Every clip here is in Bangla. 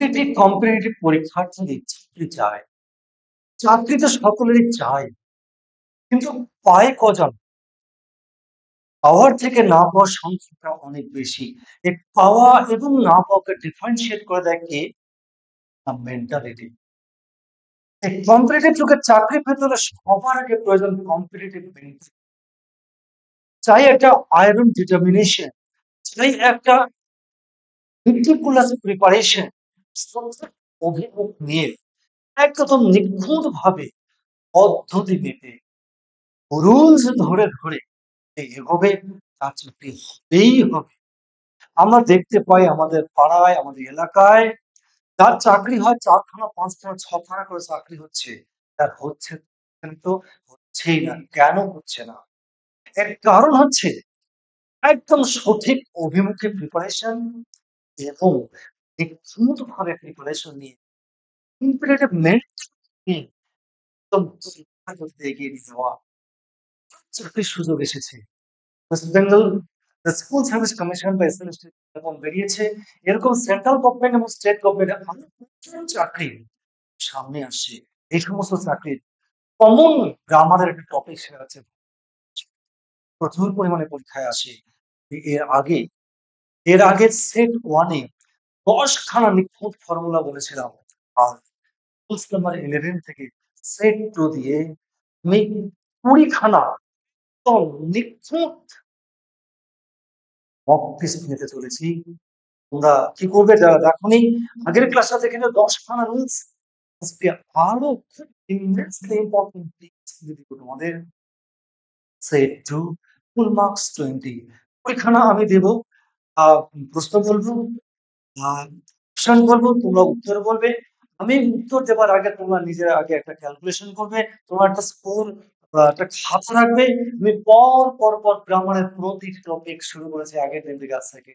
প্রতিটি কম্পিটিটিভ পরীক্ষার্থী চাকরি চায়। চাকরি তো সকলেরই চায়, কিন্তু পায় কজন? পাওয়ার থেকে না পাওয়ার সংখ্যাটা অনেক বেশি। এই পাওয়া এবং না পাওয়াকে ডিফারেন্সিয়েট করে দেয় কে? মেন্টালিটি। এই কম্পিটিটিভ যুগে চাকরি পেতে হলে সবার আগে প্রয়োজন কম্পিটিটিভ মেন্টালিটি। চাই একটা আয়রন ডিটারমিনেশন, চাই একটা মেটিকুলাস প্রিপারেশন, অভিমুখ নিয়ে একদম নিখুঁত ভাবে পদ্ধতি মেপে রুলস ধরে ধরে এগোবে, তার চাকরি হবেই হবে। আমরা দেখতে পাই আমাদের পাড়ায়, আমাদের এলাকায় যার চাকরি হয় ৪খানা, ৫খানা, ৬খানা করে চাকরি হচ্ছে। তার হচ্ছে কিন্তু হচ্ছেই না। কেন হচ্ছে না? এর কারণ হচ্ছে একদম সঠিক অভিমুখে প্রিপারেশন এবং নিখুঁতভাবে প্রিপারেশন নিয়ে কম্পিটিটিভ মেন্টালিটি একদম এগিয়ে নিয়ে যাওয়া। চাকরির সুযোগ এসেছে। West Bengal school service commission বা এসএলএসটি যখন বেরিয়েছে, এরকম সেন্ট্রাল গভর্নমেন্ট এবং স্টেট গভর্নমেন্টের আরো প্রচুর চাকরি সামনে আসছে। এই সমস্ত চাকরির কমন গ্রামারের একটা টপিক সেটা হচ্ছে প্রচুর পরিমাণে পরীক্ষায় আসে। এর আগে এর আগে সেট 1 এ ১০ খানা নিখুঁত ফর্মুলা বলেছিলাম। আর রুলস নাম্বার 11 থেকে সেট 2 দিয়ে আমি ২০ খানা একদম নিখুঁত মক টেস্ট নিতে চলেছি। তোমরা কি করবে যারা দেখোনি, আগের ক্লাসটা দেখে নিও ১০ খানা রুলস। আজকে আরো খুব ইমেন্সলি ইম্পোর্টেন্ট টিপস দিয়ে দিব তোমাদের। Set 2 full marks 20। ওইখানে আমি দেব প্রশ্ন বলবো, অপশন বলবো, তোমরা উত্তর বলবে। আমি উত্তর দেবার আগে তোমরা নিজের আগে একটা ক্যালকুলেশন করবে। তোমার একটা স্কোর একটা খাতা রাখবে। আমি পর গ্রামারের প্রতিটি টপিক শুরু করেছি আগের দিন থেকে আজ থেকে।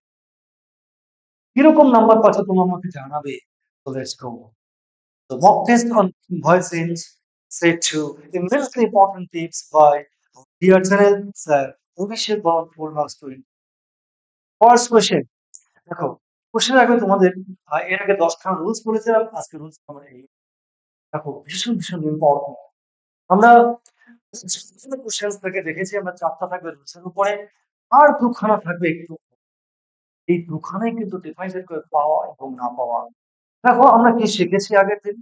কিরকম নাম্বার পাচ্ছ তোমরা আমাকে জানাবে। So let's go. The mock test on voice change set to immensely important tips by dear channel sir Abhishek Bhavan 4 marks to it. First question. দেখো, কোশ্চেন আগে তোমাদের এর আগে 10খানা রুলস বলেছিলাম, আজকে রুলস নাম্বার 8। দেখো ভীষণ ইম্পর্টেন্ট। আমরা কোশ্চেন থেকে দেখেছি আমরা 4টা থাকবে রুলসের উপরে, আর 2খানা থাকবে একটু। এই 2খানাই কিন্তু ডিফাইন করে পাওয়া এবং না পাওয়া। দেখো আমরা কি শিখেছি আগের দিন?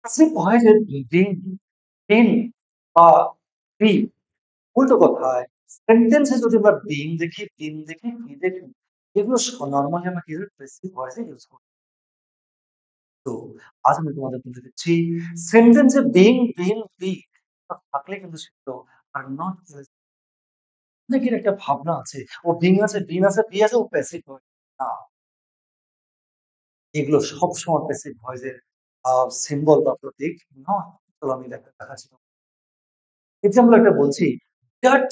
প্যাসিভ ভয়েসের বিন, বিন বা বি উল্টো কথায় সেন্টেন্সে যদি আমরা বিন দেখি, বিন দেখি, বি দেখি, এগুলো নরমালি আমরা কি প্যাসিভ ভয়েসে ইউজ করি। তো আজ আমি তোমাদের বলে দিচ্ছি সেন্টেন্সে বিন, বি থাকলে কিন্তু সেগুলো আর নট অনেকের একটা ভাবনা আছে ও বিন আছে, বি আছে, ও প্যাসিভ ভয়েস। না, এগুলো সবসময় প্যাসিভ ভয়েসের সিম্বল বা প্রতীক নয়। চলো আমি দেখাচ্ছি। এক্সাম্পল একটা বলছি, বিরাট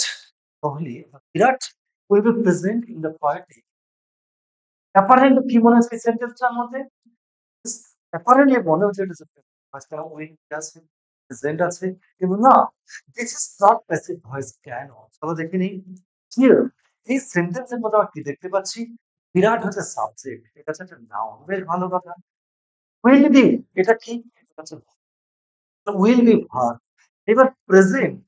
কোহলি বা Virat will be present in the party. Apparent কি মনে হচ্ছে এই সেন্টেন্সটার মধ্যে? অ্যাপারেন্টলি মনে হচ্ছে এটা মাঝখানে উইল আছে, প্রেজেন্ট আছে, কিন্তু না, this is not passive voice. কেন? চলো দেখে নিই। হিয়ার এই সেন্টেন্সের মধ্যে আমরা কি দেখতে পাচ্ছি? বিরাট হচ্ছে সাবজেক্ট, এটা হচ্ছে একটা নাউন। বেশ ভালো কথা। উইল বি এটা কি? এটা হচ্ছে উইল বি ভার্ব। এবার প্রেজেন্ট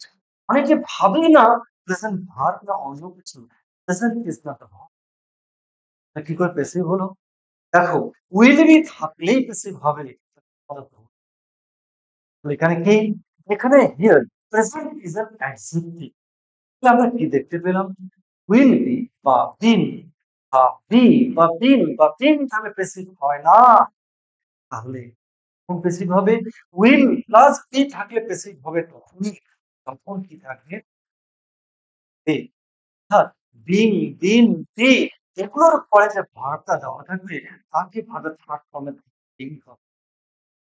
অনেকে ভাবেই না প্রেজেন্ট ভার্ব না অন্য কিছু। Present is not a verb. কি করে প্যাসিভ হলো? দেখো উইল বি থাকলেই প্যাসিভ হবে। এখানে কি? এখানে here present is an adjective. তাহলে আমরা কি দেখতে পেলাম? উইল বি বা বিন বা বি বা বিন তাহলে প্যাসিভ হয় না। তাহলে কোন প্যাসিভ হবে? উইল প্লাস বি থাকলে প্যাসিভ হবে তখনই, তখন কি থাকবে? বি। অর্থাৎ বিং, বিন, বি এগুলোর পরে যে ভার্বটা দেওয়া থাকবে তাকে ভার্বের থার্ড ফর্মে বিং হবে।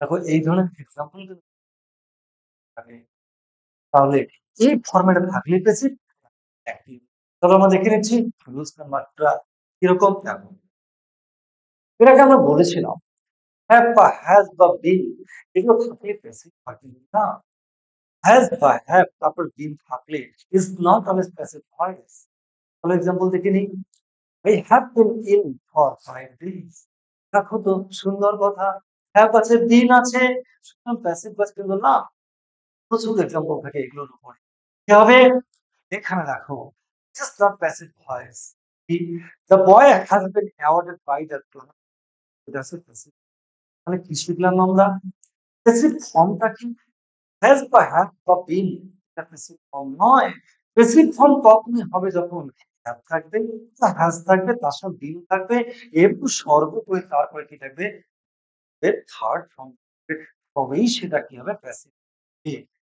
দেখো এই ধরনের এক্সাম্পল যদি থাকে তাহলে এই ফরম্যাটে থাকলে প্যাসিভ অ্যাক্টিভ। তবে আমরা দেখে নিচ্ছি রুলস নাম্বারটা কিরকম। দেখো এর আগে আমরা বলেছিলাম হ্যাভ বা হ্যাজ বা বিন এগুলো থাকলে প্যাসিভ হয়, কিন্তু না, হ্যাজ বা হ্যাভ তারপর বিন থাকলে is not always passive voice. তাহলে এক্সাম্পল দেখে নিই। I have been ill for 5 days. দেখো তো সুন্দর কথা। হ্যাভ আছে, বিন আছে, সুতরাং প্যাসিভ ভয়েস কিন্তু না। প্রচুর এক্সাম্পল থাকে এগুলোর উপরে। কি হবে? এখানে দেখো, just not passive voice. The boy has been awarded by the club. এটা হচ্ছে প্যাসিভ। তাহলে কি শিখলাম আমরা? প্যাসিভ ফর্মটা কি? হ্যাজ বা হ্যাভ বা বিন, এটা প্যাসিভ ফর্ম নয়। প্যাসিভ ফর্ম তখনই হবে যখন হ্যাভ থাকবে, হ্যাজ থাকবে, তার সঙ্গে বিন থাকবে এবং সর্বোপরি তারপরে কি থাকবে? এর থার্ড ফর্ম, তবেই সেটা কি হবে? প্যাসিভ।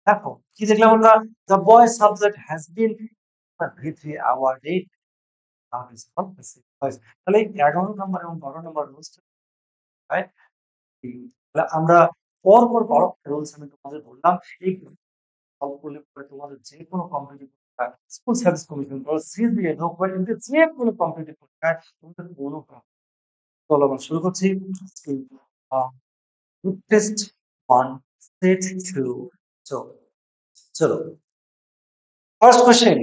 দেখো কি দেখলাম আমরা? The boy subject has been ভিথি awarded, now is called passive voice. তাহলে 11 নম্বর এবং 12 নম্বর রুলসটা, রাইট? তাহলে আমরা পরপর 12 রুলস আমি তোমাদের বললাম। এই সলভ করলে পরে তোমাদের যে কোনো কম্পিটিটিভ পরীক্ষা, স্কুল সার্ভিস কমিশন বলো, সিজিএল হোক বা এমনি যে কোনো কম্পিটিটিভ পরীক্ষায় তোমাদের কোনো প্রবলেম। চলো আমরা শুরু করছি। Test 1, set 2। চলো চলো first question,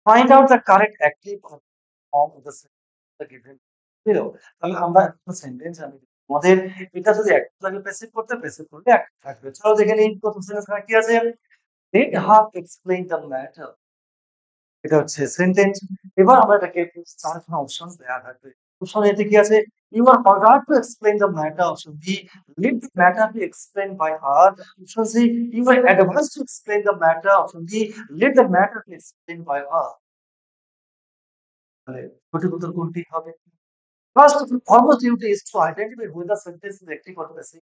find out the correct active form of the sentence given below. তাহলে আমরা একটা সেন্টেন্স আমি তোমাদের, এটা যদি অ্যাক্টিভ লাগে প্যাসিভ করতে, প্যাসিভ করলে অ্যাক্টিভ থাকবে। চলো দেখে নিই প্রথম সেন্টেন্স কি আছে। Let her explain the matter, এটা হচ্ছে সেন্টেন্স। এবার আমরা এটাকে চারখানা অপশন দেয়া থাকবে। অপশন এতে কি আছে? You are order to explain the matter. Option B, leave the matter be explain by her. Option C, you are advice to explain the matter. Option D, leave the matter be explain by her. তাহলে সঠিক উত্তর কোনটি হবে? First and foremost duty is to identify whether sentence is active or passive.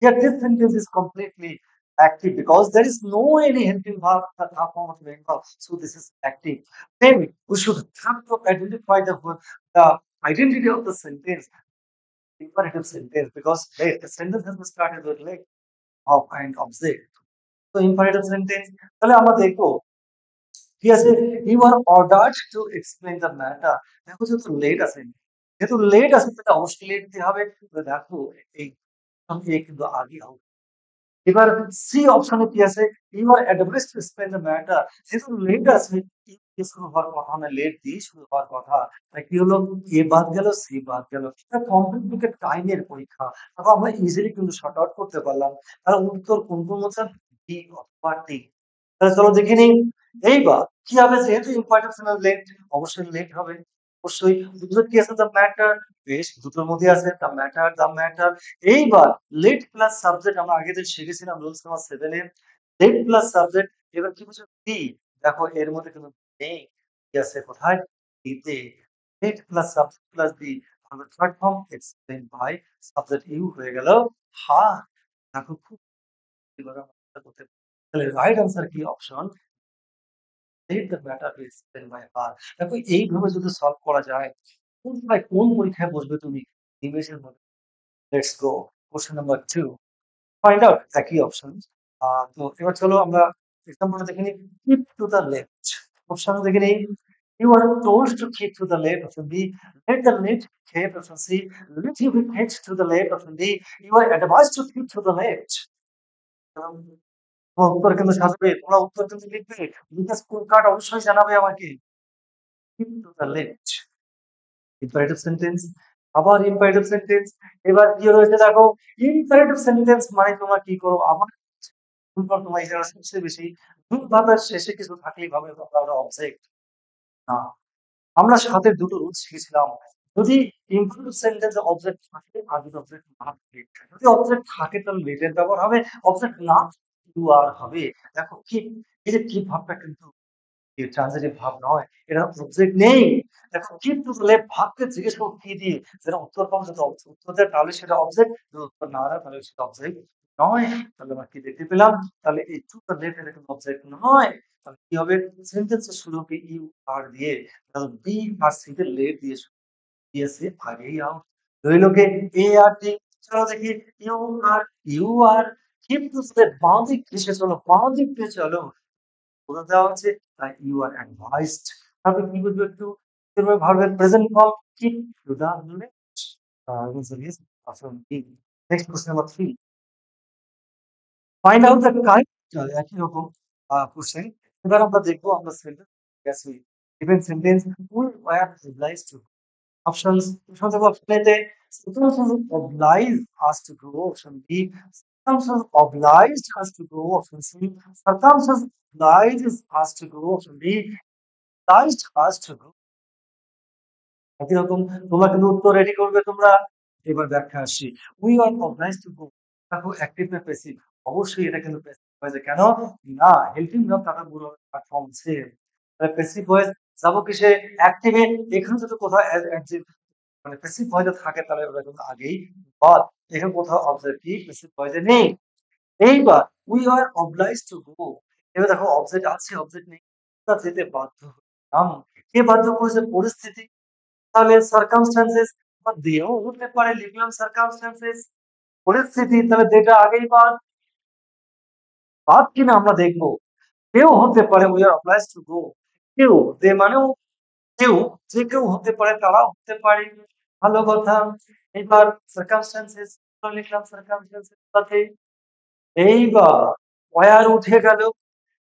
Here, this sentence is completely active because there is no any helping verb that half form of main verb, so this is active. Then we should have to identify the identity of the sentence, imperative sentence, because the sentence has been started with like of and object. So imperative sentence. তাহলে আমরা দেখবো ঠিক আছে, you are ordered to explain the matter. দেখো যেহেতু লেট আছে, যেহেতু লেট আছে তাহলে অবশ্যই লেট দিতে হবে। তো দেখো এই এ কিন্তু আগে out। এবার সি অপশনে কি আছে? You are advice to explain the matter. যেহেতু লেট আছে, ই দিয়ে শুরু হওয়ার কথা না, লেট দিয়ে শুরু হওয়ার কথা। তাই কি হলো? এ বাদ গেল, সি বাদ গেল। এটা কমপ্লিট টাইমের পরীক্ষা। তারপর আমরা ইজিলি কিন্তু শর্ট আউট করতে পারলাম। তাহলে উত্তর কোন কোন হচ্ছে? বি অথবা ডি। তাহলে চলো দেখে নিই। এইবার কি হবে? যেহেতু ইম্পর্টেন্স না, লেট, অবশ্যই লেট হবে। অবশ্যই দুটোর কি আছে? The matter. বেশ, দুটোর মধ্যে আছে দ্য ম্যাটার, দ্য ম্যাটার। এইবার লেট প্লাস সাবজেক্ট আমরা আগে যে শিখেছিলাম রুলস নাম্বার 7 এ, লেট প্লাস সাবজেক্ট। এবার কি বলছে? বি। দেখো এর মধ্যে কিন্তু নেই। কি আছে কোথায়? বি তে। Let plus subject plus B, আমরা third form explain by subject you হয়ে গেল হ্যাঁ। দেখো খুব এবার আমরা এটা করতে পারি। তাহলে রাইট আনসার কি? Option let the matter be explain by her. দেখো এইভাবে যদি সলভ করা যায়, কোন সময় কোন পরীক্ষায় বসবে তুমি? ইংলিশের মধ্যে। Let's go question number 2, find out একই অপশন। তো এবার চলো আমরা এক্সাম্পলটা দেখে নিই। Keep to the left. Option দেখে নিই। You are told to keep to the left. Option B, let the left keep. Option C, let you be keep to the left. Option D, you are advised to keep to the left. তোমার উত্তর কিন্তু সাজাবে, তোমরা উত্তর কিন্তু লিখবে, লিখে স্কুল কার্ড অবশ্যই জানাবে আমাকে। Keep to the left, imperative sentence. আবার ইম্পারেটিভ সেন্টেন্স। এবার কি রয়েছে দেখো, ইম্পারেটিভ সেন্টেন্স মানে তোমরা কি করো? আবার ভুলবার তোমার এটা সবচেয়ে বেশি ভুল ভাবের শেষে কিছু থাকলেই ভাবে আমরা অবজেক্ট না। আমরা সাথে দুটো রুলস শিখেছিলাম। যদি ইম্পারেটিভ সেন্টেন্সে অবজেক্ট থাকে আর যদি অবজেক্ট না থাকে, যদি অবজেক্ট থাকে তাহলে লেটের ব্যবহার হবে, অবজেক্ট না টু আর হবে। দেখো কি, এই যে কি ভাবটা কিন্তু ট্রানজিটিভ ভাব নয়, এটা অবজেক্ট নেই। দেখো কি বলে ভাবকে জিজ্ঞেস করো কি দিয়ে, যেটা উত্তর পাবো, যদি উত্তর দেয় তাহলে সেটা অবজেক্ট, যদি উত্তর না দেয় তাহলে সেটা অবজেক্ট নয়। তাহলে আমরা কি দেখতে পেলাম? তাহলে এই টু দ্য লেফট এটা কিন্তু অবজেক্ট নয়। তাহলে কি হবে? সেন্টেন্সের শুরুকে ইউ আর দিয়ে, তাহলে বি আর সি তে লেট দিয়ে শুরু দিয়েছে, আগেই আউট। রইলোকে এ আর ডি। চলো দেখি। You are, you are keep to the বাঁ দিক ঘেঁষে চলো, বাঁ দিক দিয়ে চলো, বলে দেওয়া হচ্ছে তাই ইউ আর অ্যাডভাইসড। তারপরে কি বুঝবো একটু? এরপরে ভার্বের present form keep to the left. answer is option B. Next question number 3. Find out the correct, একই রকম কোশ্চেন। এবার আমরা দেখবো আমরা সেন্টেন্স গেছি। given sentence who were obliged to, Options, option দেখো option A তে circumstances oblige us to grow. Option B, circumstances obliged us to grow. Option C, circumstances obliges us to grow. Option D, obliged us to grow. একই রকম তোমরা কিন্তু উত্তর রেডি করবে তোমরা। এবার ব্যাখ্যা আসি। We are obliged to go. দেখো অ্যাক্টিভ না প্যাসিভ? অবশ্যই এটা কিন্তু প্যাসিভ ভয়েসে। কেন? না, হেল্পিং ভার্ব টাকা পুরো ফর্ম সেম। তাহলে প্যাসিভ ভয়েস যাবো কিসে? অ্যাক্টিভে। এখানে যদি কোথাও অ্যাডজেক্টিভ মানে প্যাসিভ ভয়েসে থাকে তাহলে ওটা কিন্তু আগেই বাদ। এখানে কোথাও অবজেক্ট কি প্যাসিভ ভয়েসে নেই। এইবার we are obliged to go, এবার দেখো অবজেক্ট আছে অবজেক্ট নেই, তা যেতে বাধ্য হলাম। কে বাধ্য করেছে? পরিস্থিতি। তাহলে সার্কামস্ট্যান্সেস বা দিয়েও হতে পারে, লিখলাম সার্কামস্ট্যান্সেস। পরিস্থিতি, তাহলে যেটা আগেই বাদ। বাদ কিনা আমরা দেখবো। কেউ হতে পারে, we are oblige to go. কেউ, যে মানেও কেউ, যে কেউ হতে পারে, তারাও হতে পারে। ভালো কথা। এবার সার্কামস্ট্যান্সেস লিখলাম সার্কামস্ট্যান্সেস সাথে। এইবার ওয়ার উঠে গেল,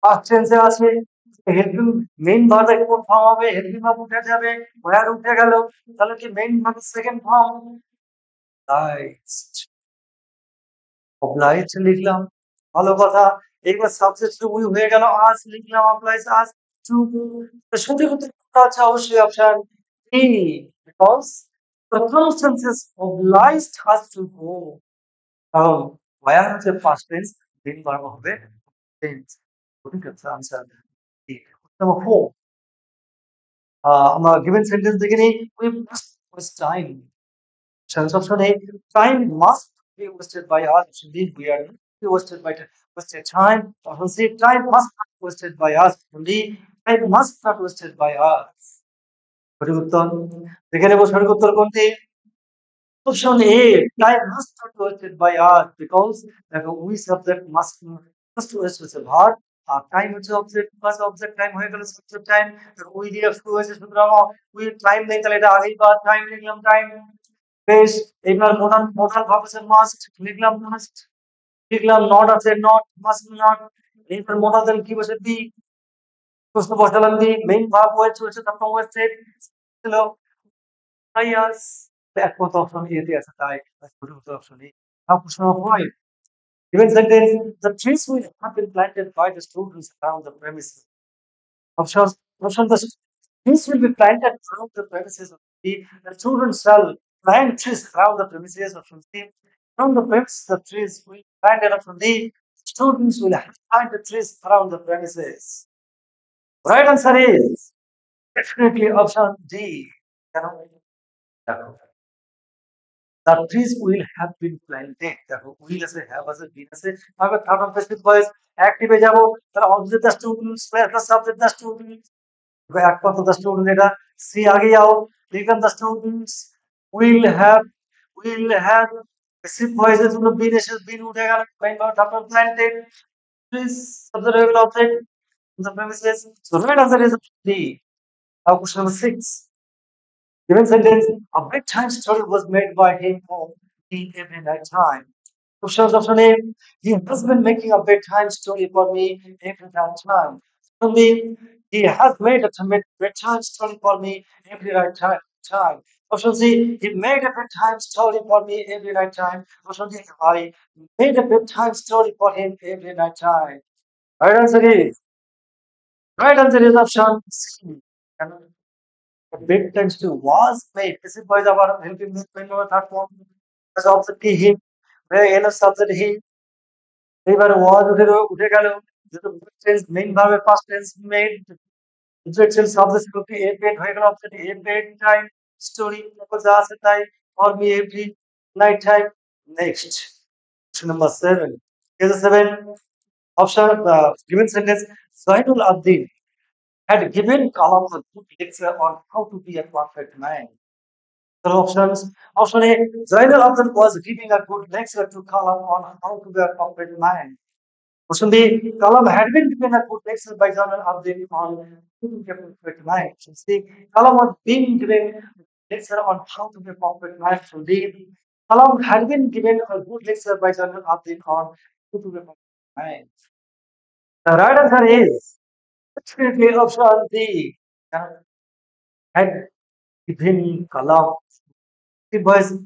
পাস্ট টেন্সে আছে। হেল্পিং মেইন ভার্বের কোন ফর্ম হবে? হেল্পিং ভার্ব উঠে যাবে, ওয়্যার উঠে গেল, তাহলে কি মেইন ভার্বের সেকেন্ড ফর্ম obliged। obliged লিখলাম, ভালো কথা। এইবার সাবজেক্ট টু উই হয়ে গেল, আজ লিখলাম obliged আজ টু। তো সঠিক উত্তরটা হচ্ছে অবশ্যই option D, because circumstances obliged us to go। কারণ ওয়্যার হচ্ছে পাস্ট টেন্স, মেইন ভার্ব হবে টেন্স। সঠিক আনসার ডি। নাম্বার 4, আমরা given sentence দেখে নিই। We must waste time. Chance option A, time must be wasted by us. Option B, we are not be wasted time. Option C, time must not be wasted by us. Option D, time must not wasted by us. সঠিক উত্তর দেখে নেব, সঠিক উত্তর কোনটি? Option A, time must not be wasted by us, because দেখো we subject must waste হচ্ছে verb, আর টাইম হচ্ছে অবজেক্ট, প্লাস অবজেক্ট টাইম হয়ে গেল সাবজেক্ট টাইম। উই দিয়ে শুরু হয়েছে, সুতরাং উই টাইম নেই, তাহলে এটা আগেই বা টাইম লিখলাম টাইম। বেশ। এইবার মোডাল মোডাল ভার্ব আছে মাস্ট, লিখলাম মাস্ট। লিখলাম নট আছে নট, মাস্ট নট। এইবার মোডাল দেন কি বসে? বি, প্রশ্ন বসালাম বি। মেইন ভার্ব হয়েছে তারপর ওয়েস্টেড ছিল ইয়াস। একমাত্র অপশন এ তে আছে, তাই সঠিক উত্তর অপশন এ। নাও প্রশ্ন নম্বর 5, given sentence, the trees will have been planted by the students around the premises. Options, option, the trees will be planted around the premises. Of the students shall plant trees around the premises. Option C, around the premises the trees will be planted. Option D, students will have plant the trees around the premises. Right answer is definitely option D. কেন? দেখো, the trees will have been planted, দেখো will আছে, have আছে, been আছে। তারপর থার্ড অফ পেসিভ ভয়েস অ্যাক্টিভে যাব, তাহলে object the students plus subject the students. একমাত্র দ্য স্টুডেন্ট, এটা সি আগেই আউট। লিখলাম the students will have passive ভয়েসের জন্য বিন এসে বিন উঠে গেল, তারপর প্ল্যান্টেড ট্রিজ সাবজেক্ট হয়ে গেল object the premises. So right answer is D. Now question number 6, given sentence, a bedtime story was made by him home in every night time. Options, option A, he has been making a bedtime story for me every night time. Option B, he has made a bedtime story for me every night time. Option C, he made a bedtime story for me every night time. Option D, I made a bedtime story for him every night time. Right answer is, right answer is option C. A bedtime story was made. This is by the helping me spend over third form. As option D, he, where N of subject he, এবার was উঠে গেল, যেহেতু টেন্স মেইন ভার্বের পাস্ট টেন্স মেড, ইন্টারেকশন সাবজেক্ট করতে এ পেড হয়ে গেল option A paid time story, তারপর যা আছে তাই, for me every night time. Next question number 7, here's a 7 option, given sentence, Zainul Abidin had given Kalam a good lecture on how to be a perfect man. The options, option A, Zainul Abidin was giving a good lecture to Kalam on how to be a perfect man. Option B, Kalam had been given a good lecture by Zainul Abidin on how to be a perfect man. Option C, Kalam was being given a lecture on how to be a perfect man. Option D, Kalam had been given a good lecture by Zainul Abidin on how to be a perfect man. The right answer is definitely option D. Had Ibn Kalam.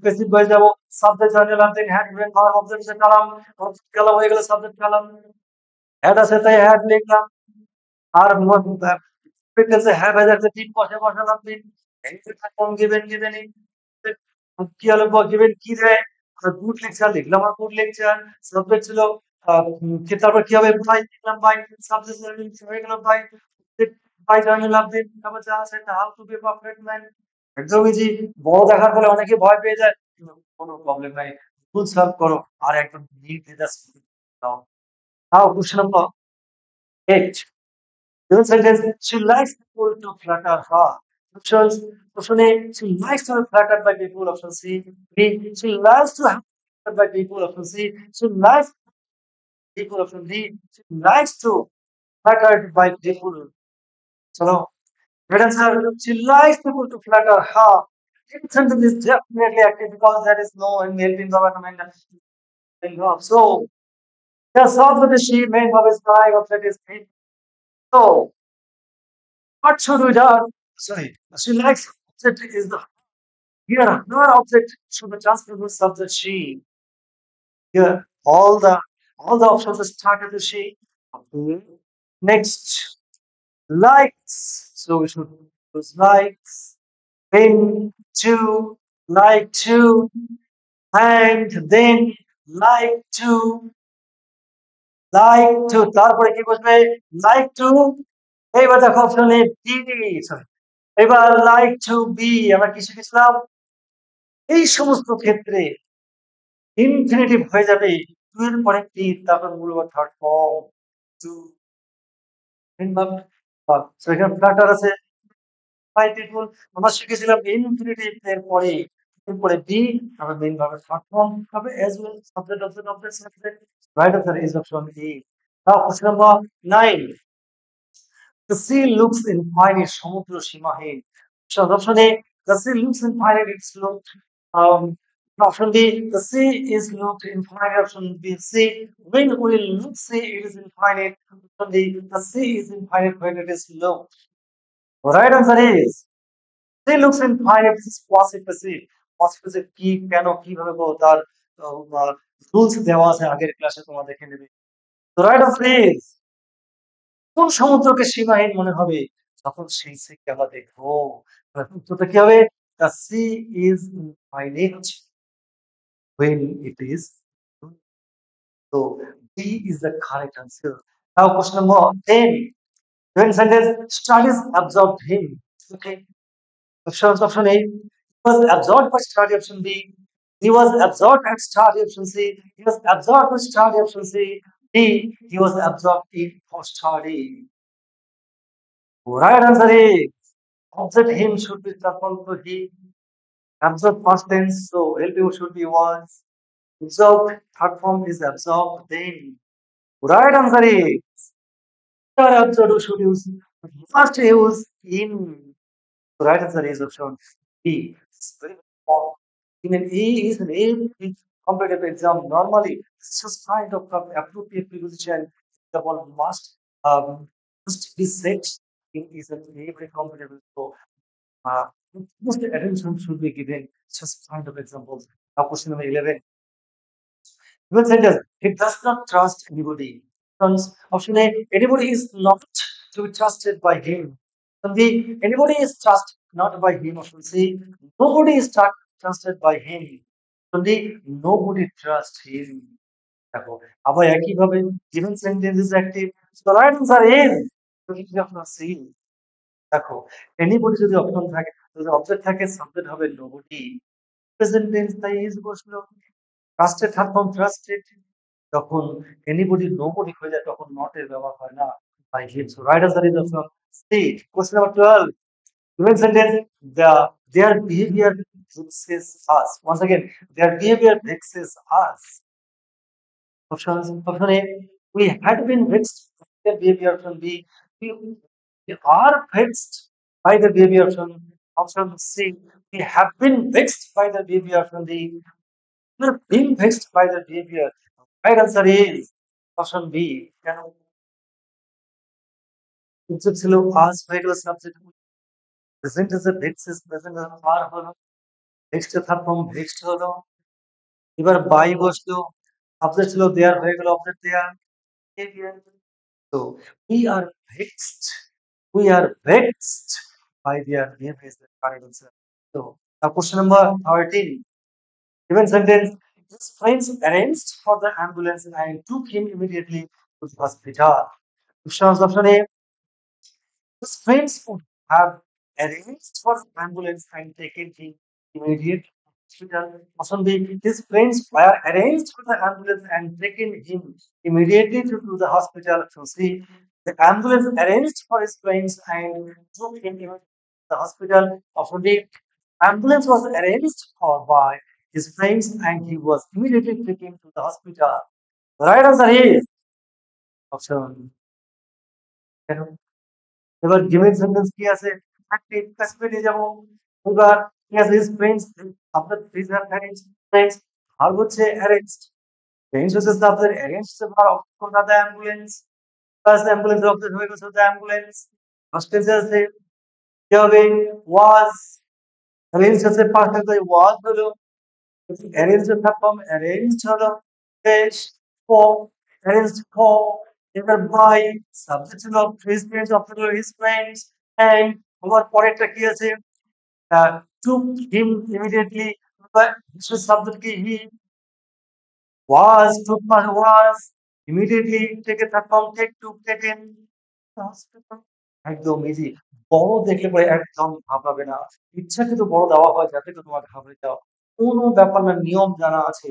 Passive voice যাব subject journal and then had given power object say Kalam object কালাম হয়ে গেল subject কালাম had আছে তাই had লিখলাম আর প্রেফারেন্সে have has আছে তিন বসে বসালাম তিন কম given কি হলো given কি দেয় গুড লেকচার লিখলাম আর গুড লেকচার সাবজেক্ট ছিল তারপর কি হবে বাই লিখলাম বাই সাবজেক্ট হয়ে গেল বাই বাই জার্নাল আপডেট তারপর যা আছে how to be perfect man একদম ইজি বড় দেখার ফলে অনেকে ভয় পেয়ে যায় কিন্তু কোনো প্রবলেম নাই ফুল সলভ করো আর একদম নিট জাস্ট দাও now question number 8 given sentence she likes people to flatter her options option A she likes to be flattered by people option C B she loves to have flattered by people option C she likes people option D she likes to flattered by people so red answer she likes people to flatter her this sentence is definitely active because there is no helping government involved so the source of the she main verb is by object is him so what should we do sorry she likes object is the here her object should be transferable subject she here all the options start with the she okay. Next likes so we should use likes then to like to and then like to তারপরে কি বসবে like to এইবার দেখো অপশনে বি সরি এবার like to be আমরা কি শিখেছিলাম এই সমস্ত ক্ষেত্রে ইনফিনিটিভ হয়ে যাবে টু এর পরে টি তারপর মূল থার্ড ফর্ম টু সো এখানে ফ্ল্যাটার আছে ফাইভ পিপল আমরা শিখেছিলাম ইনফিনিটিভ এর পরে এরপরে বি আমরা মেইন ভাবে থার্ড ফর্ম হবে as well subject object subject write answer is option A now question number 9 the sea looks infinite সমুদ্র সীমাহীন option A the sea looks infinite it's looked option B the sea is looked infinite option B C when we look sea it is infinite option D the sea is infinite when it is looked right answer is sea looks infinite this is passive কি কেন কিভাবে গো তার রুলস দেওয়া আছে আগের ক্লাসে তোমরা দেখে নেবে তো রাইট answer is কোন সমুদ্রকে সীমাহীন মনে হবে যখন সেই সিকে আমরা দেখবো উত্তরটা কি হবে the sea is infinite when it is so B is the correct answer now question number 10 when sentence studies absorbed him okay option A he was absorbed by study option B he was absorbed at study option C he was absorbed by study option C D he was absorbed in for study right answer is object him should be transformed to he. Absorb past tense, so LPO should be was. Absorbed, third form is absorbed, then. Right answer is absorbed should use must use in. Right answer is option B. It's very important. In an A is an A competitive exam. Normally, it's just kind of appropriate preposition. The one must be set in is an A very competitive. So uh, most attention should be given just kind of examples. Now, question number 11. Even sentence, he does not trust anybody. Option A, anybody is not to be trusted by him. Option B, anybody is trusted not by him. Option C, nobody is trusted by him. Option D, nobody trusts him. দেখো আবার একইভাবে given sentence is active. So the right answer is option C. দেখো anybody যদি অপশন থাকে যদি অবজেক্ট থাকে সাবজেক্ট হবে nobody প্রেজেন্ট টেন্স তাই ইজ বসলো ট্রাস্টেড থার্ড ফর্ম ট্রাস্টেড যখন এনিবডি নোবডি হয়ে যায় তখন নট এর ব্যবহার হয় না by him so right answer is option C question number 12 given sentence their behavior vexes us once again their behavior vexes us option A we had been vexed by their behavior option B we are vexed by the behavior option C we have been vexed by the behavior option D we're being vexed by the behavior. Right answer is option B. কেন subject ছিল us by was subject present এসে ভেক্সিস, প্রেজেন্ট এসে আর হলো, নেক্সট এ থাকলাম ভেক্সড হলো, এবার বাই বসলো, সাবজেক্ট ছিল দেয়ার হয়ে গেল object there. So we are vexed. We are vexed by their behavior is the correct answer. So question number 13. Given sentence, his friends arranged for the ambulance and took him immediately to the hospital. Option A. His friends would have arranged for the ambulance and taken him immediately to the hospital. Option B. His friends were arranged for the ambulance and taken him immediately to the hospital. Option C. The ambulance arranged for his friends and took him immediately to the hospital. Option D. Ambulance was arranged for by his friends and he was immediately taken to the hospital. The right answer is option. এবার গেমের সেন্টেন্স কি আছে? একটি প্যাসিভে যাব। এবার কি আছে? হিজ ফ্রেন্ডস, আপনার হিজ ফ্রেন্ডস, ফ্রেন্ডস ভার্ব হচ্ছে অ্যারেঞ্জড। ফ্রেন্ডস হচ্ছে সাবজেক্ট, অ্যারেঞ্জ হচ্ছে ভার্ব। কোনটা? The ambulance. Plus ambulance object হয়ে গেছে দ্য অ্যাম্বুলেন্স। ফার্স্ট টেন্সে আছে কি হবে? ওয়াজ। অ্যারেঞ্জ হচ্ছে পাস্ট টেন্সে ওয়াজ হলো। অ্যারেঞ্জ এর ভার্ব অ্যারেঞ্জড হলো। বেশ ফর, অ্যারেঞ্জড ফর। এবার বাই, সাবজেক্ট ছিল হিজ ফ্রেন্ডস, অবজেক্ট হলো হিজ ফ্রেন্ডস। এন্ড আবার পরেরটা কি আছে? took him immediately, but this subject ki he was, took was immediately taken from take to taken hospital. একদম ইজি। বড় দেখলে পরে একদম ঘাবড়াবে না। ইচ্ছাকৃত বড় দেওয়া হয় যাতে করে তোমার ঘাবড়ে যাও। কোনো ব্যাপার না, নিয়ম জানা আছে,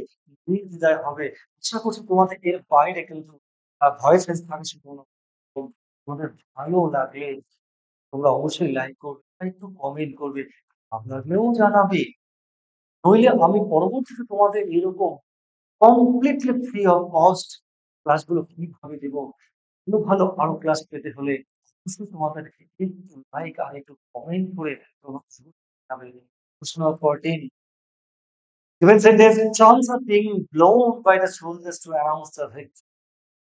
নির্দ্বিধায় হবে। আশা করছি তোমাদের এর বাইরে কিন্তু ভয়েস থাকে শুধু তোমাদের ভালো লাগে, তোমরা অবশ্যই লাইক করবে, একটু কমেন্ট করবে, আপনাদেরও জানাবে। নইলে আমি পরবর্তীতে তোমাদের এরকম কমপ্লিটলি ফ্রি অফ কস্ট ক্লাসগুলো কিভাবে দেব? ভালো ভালো আরো ক্লাস পেতে হলে অবশ্যই তোমাদেরকে একটু লাইক আর একটু কমেন্ট করে তোমরা জানাবে। প্রশ্ন 14. Given sentence, chants are being blown by the soldiers to announce the victory.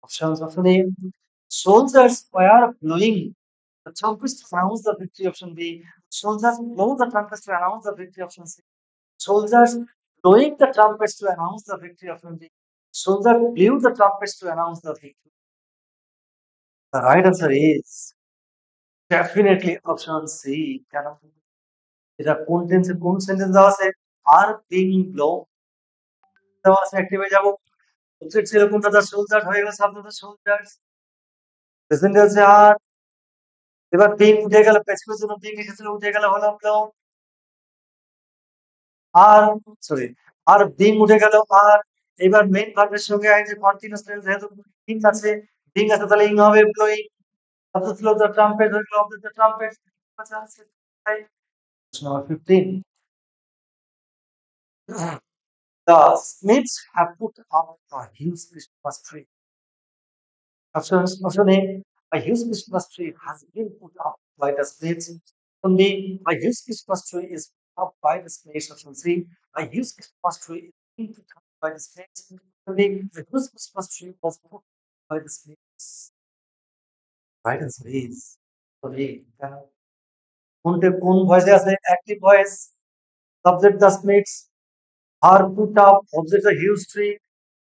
Options. Option A. Soldiers were blowing the trumpets to announce the victory. Option B. Soldiers blow the trumpets to announce the victory. Option C. Soldiers blowing the trumpets to announce the victory of India. Soldiers blew the trumpets to announce the victory. The right answer is definitely option C. কেন? এটা কোন টেন্সে কোন সেন্টেন্স দেওয়া আছে? আর বিং ব্লো দেওয়া আছে, অ্যাক্টিভে যাব। অবজেক্ট ছিল কোনটা? দা সোলজার হয়ে গেল সাবজেক্ট সোলজার্স। প্রেজেন্ট আছে আর, এবার বিং উঠে গেল, প্যাসিভের জন্য বিং এসেছিল, উঠে গেল হলো ব্লো। আর সরি, আর বিং উঠে গেল আর, এবার মেইন ভার্বের সঙ্গে আছে কন্টিনিউয়াস টেন্স, যেহেতু বিং আছে, বিং আছে তাহলে ইং হবে ব্লোয়িং। অবজেক্ট ছিল দ্য ট্রাম্পেট হয়ে গেল অবজেক্ট দ্য ট্রাম্পেট। আচ্ছা আছে তাই। Number 15. The Smiths have put up a huge Christmas tree. Option A, a huge Christmas tree has been put up by the Smiths. Option B, a huge Christmas tree is put up by the Smiths. Option C, a huge Christmas tree is being put up by the Smiths. Option D, a huge Christmas tree was put up by the Smiths. Right answer is option A. কোনটা কোন ভয়েসে আছে? Active voice, subject the Smiths, আর put up, object the huge tree,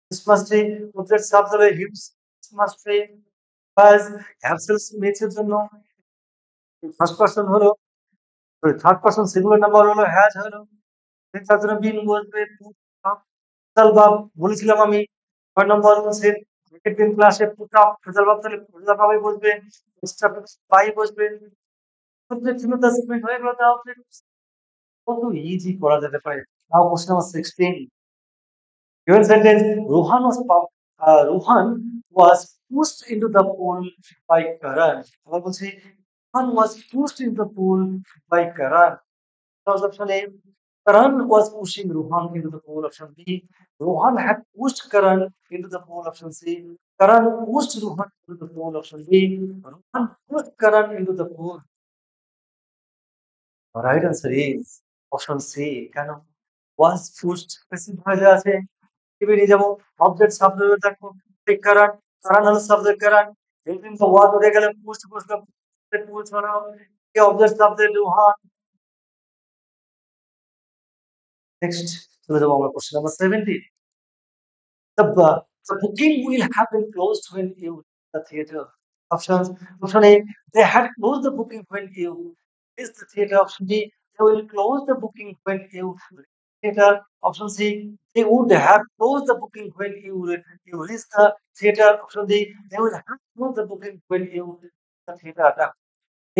Christmas tree, object subject huge Christmas tree. বাস হ্যাভসেল স্মিথস এর জন্য ফার্স্ট পারসন হলো, sorry third person singular number হলো হ্যাজ হলো, তার জন্য বিন বসবে। পুট আপ ফেজাল ভাব বলেছিলাম আমি 6 নম্বর সেট ক্রিকেট দিন ক্লাসে, পুট আপ ফেজাল ভাব তাহলে ফেজাল ভাবে বসবে, এক্সট্রা বাই বসবে। সাবজেক্ট ছিল দ্য স্মিথ হয়ে গেল তাহলে কত ইজি করা যেতে পারে। Now question number 16. Given sentence, Rohan was pushed into the pool by Karan. আবার বলছি, Rohan was pushed into the pool by Karan. First option A, Karan was pushing Rohan into the pool. Option B, Rohan had pushed Karan into the pool. Option C, Karan pushed Rohan into the pool. Option D, Rohan pushed Karan into the pool. The right answer is option C. কেন? Was pushed প্যাসিভ ভয়েসে আছে, টিভি নিয়ে যাবো, অবজেক্ট সাবজেক্ট দেখো, টেক কারণ, কারণ হলো সাবজেক্ট কারণ, এলভিন তো ওয়াজ উঠে গেলে পুস্ট পুস্ট পুল ছড়াও, The objects of the Luhan. Next, so question number 17. The booking will have been closed when you leave the theater. Options. Option A, they had closed the booking when you is the theater. Option B, they will close the booking when you leave the theater. Option C, they would have closed the booking when you reach the theater. Option D, they will have closed the booking when you reach the theater.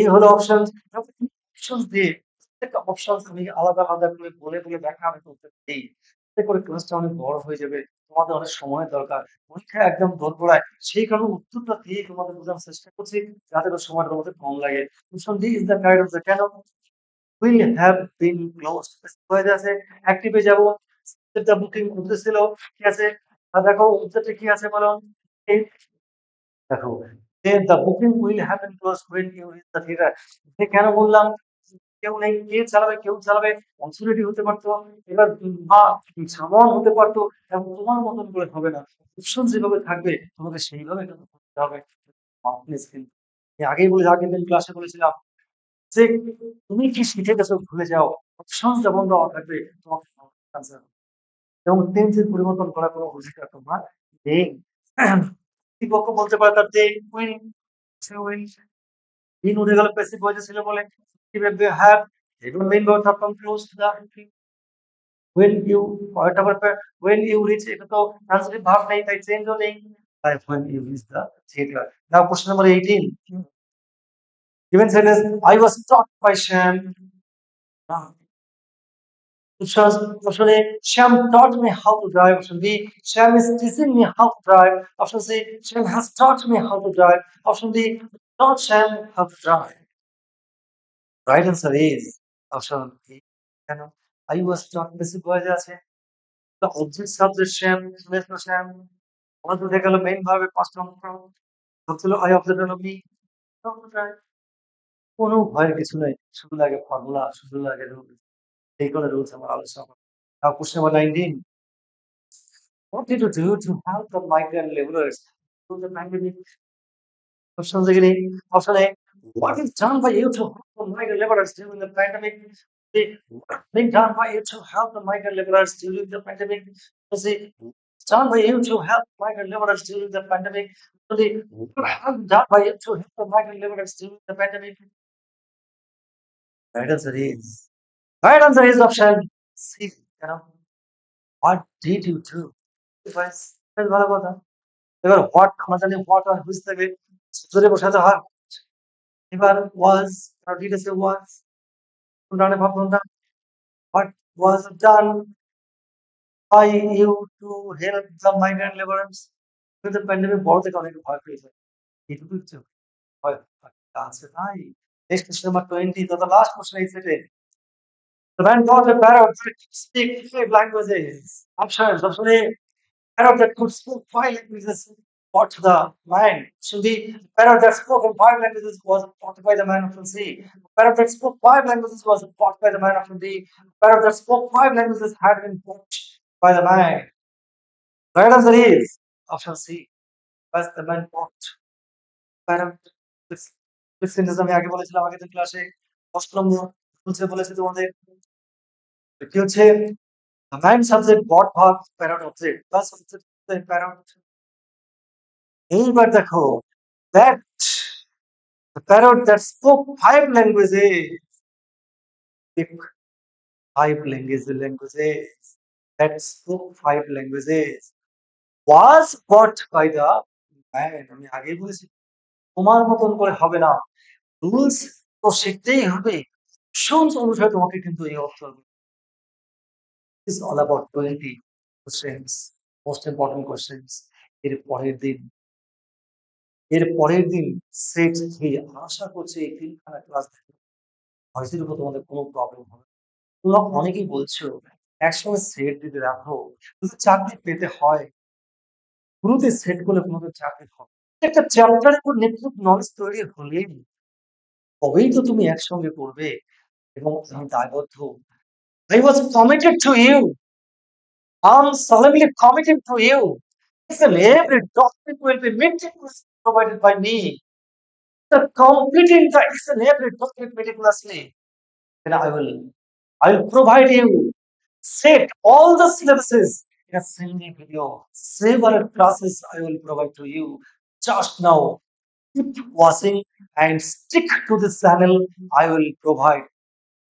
এই হলো অপশনস। অপশনস দিয়ে প্রত্যেকটা অপশনস আমি আলাদা, আলাদা করে বলে ব্যাখ্যা আমি করতে দেই। এতে করে ক্লাসটা অনেক বড় হয়ে যাবে। তোমাদের অনেক সময়ের দরকার। পরীক্ষায় একদম দোরগোড়ায়। সেই কারণে উত্তরটা দিয়ে তোমাদের বোঝানোর চেষ্টা করছি, যাতে করে সময়টা তোমাদের কম লাগে। Option D is the correct answer. কেন? উইল হ্যাভ বিন ক্লোজড হয়ে যাচ্ছে। অ্যাক্টিভে যাব। সেটা বুকিং উঠতেছিল। ঠিক আছে? দেখো উত্তরটা কি আছে বলো? দেখো, যে the booking will happen close when you reach the theater. যে কেন বললাম? কেউ নেই, কে চালাবে? কেউ চালাবে। অথরিটি হতে পারতো, এবার বা সামন হতে পারতো এবং তোমার মতন করে হবে না। অপশন যেভাবে থাকবে তোমাকে সেইভাবে কিন্তু করতে হবে। মার্কলেস কিন্তু আমি আগেই বলে আগের দিন ক্লাসে বলেছিলাম যে তুমি কি শিখে গেছো ভুলে যাও। অপশন যেমন দেওয়া থাকবে তোমাকে আনসার এবং টেন্সের পরিবর্তন করার কোনো অধিকার তোমার নেই। কর্তৃপক্ষ বলতে পারে তার যে উইল সে উইল in উঠে গেল প্যাসিভ ভয়েসে ছিল বলে they have even main verbs are come close to the when you whatever when you reach এটা তো transitive verb নেই তাই চেঞ্জ ও নেই তাই when you reach the theater. Now question number 18. Given sentence I was taught by Sham. Option A, Sham taught me how to drive. Option B, Sham is teaching me how to drive. Option C, Sham has taught me how to drive. Option D, taught Sham how to drive. Right answer is option A. কেন? I was taught basic voice আছে। The object subject Sham, শুনেছো Sham। আমার তো দেখা গেল মেইন ভার্বের পাঁচটা অংশ। হচ্ছিল I observed হলো me, how to drive। কোনো ভয়ের কিছু নেই। শুধু লাগে ফর্মুলা, শুধু লাগে রুল। এই করে রুলস আমার আলোচনা করব। Now question number 19. What did you do to help the migrant laborers through the pandemic? Options again. Option A. What is done by you to help the migrant laborers during the pandemic? B. What been done by you to help the migrant laborers during the pandemic? C. Done by you to help migrant laborers during the pandemic? D. What have done by you to help the migrant laborers during the pandemic? Right answer is. Right answer is option C. What did you do? Guys, ভালো কথা। এবার হোয়াট আমরা জানি হোয়াট আর হুইচ থেকে সূত্রে বসাতে হয়। এবার ওয়াজ আর ডিটেলসে ওয়াজ ডানে ভাব কোনটা? What was done by you to help the migrant labourers কিন্তু প্যান্ডেমিক বড় থেকে অনেক ভয় পেয়েছে। এইটুকু হচ্ছে ভয় আছে তাই। নেক্সট কোশ্চেন নাম্বার 20 তো the last question is it. The man got a parrot that could speak 5 languages. Option A, parrot that could speak 5 languages brought to the man. Option B, parrot that spoke in 5 languages was brought by the man. Option C, parrot that spoke 5 languages was brought by the man. Option D, parrot that spoke 5 languages had been brought by the man. Right answer is option C. Was the man brought parrot. Sentence আমি আগে বলেছিলাম আগের দিন ক্লাসে অষ্টম বলছে বলেছি তোমাদের কি হচ্ছে the man subject brought verb parrot object plus object parrot এইবার দেখো that the parrot that spoke 5 languages speak 5 languages that spoke 5 languages was bought by the man আমি আগেই বলেছি তোমার মতন করে হবে না রুলস তো শিখতেই হবে অপশনস অনুসারে তোমাকে কিন্তু এই option is all about 20 questions most important questions এর পরের দিন সেট 3 আশা করছি এই তিনখানা ক্লাস হয়তো তোমাদের কোনো প্রবলেম হবে না। তোমরা অনেকেই বলছো একসঙ্গে সেট দিতে রাখো যদি চাকরি পেতে হয় শুরুতে সেট করলে তোমাদের চাকরি হবে একটা চ্যাপ্টারের উপর নেতৃত্ব নলেজ তৈরি হলেই তবেই তো তুমি একসঙ্গে করবে এবং আমি দায়বদ্ধ I was committed to you. I'm solemnly committed to you. Listen, every document will be meticulously provided by me. after completing the each and every topic meticulously, then I will provide you set all the syllabuses in a single video. Several classes I will provide to you just now. Keep watching and stick to this channel. I will provide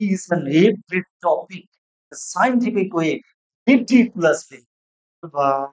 each and every topic the scientific way, meticulously. Goodbye.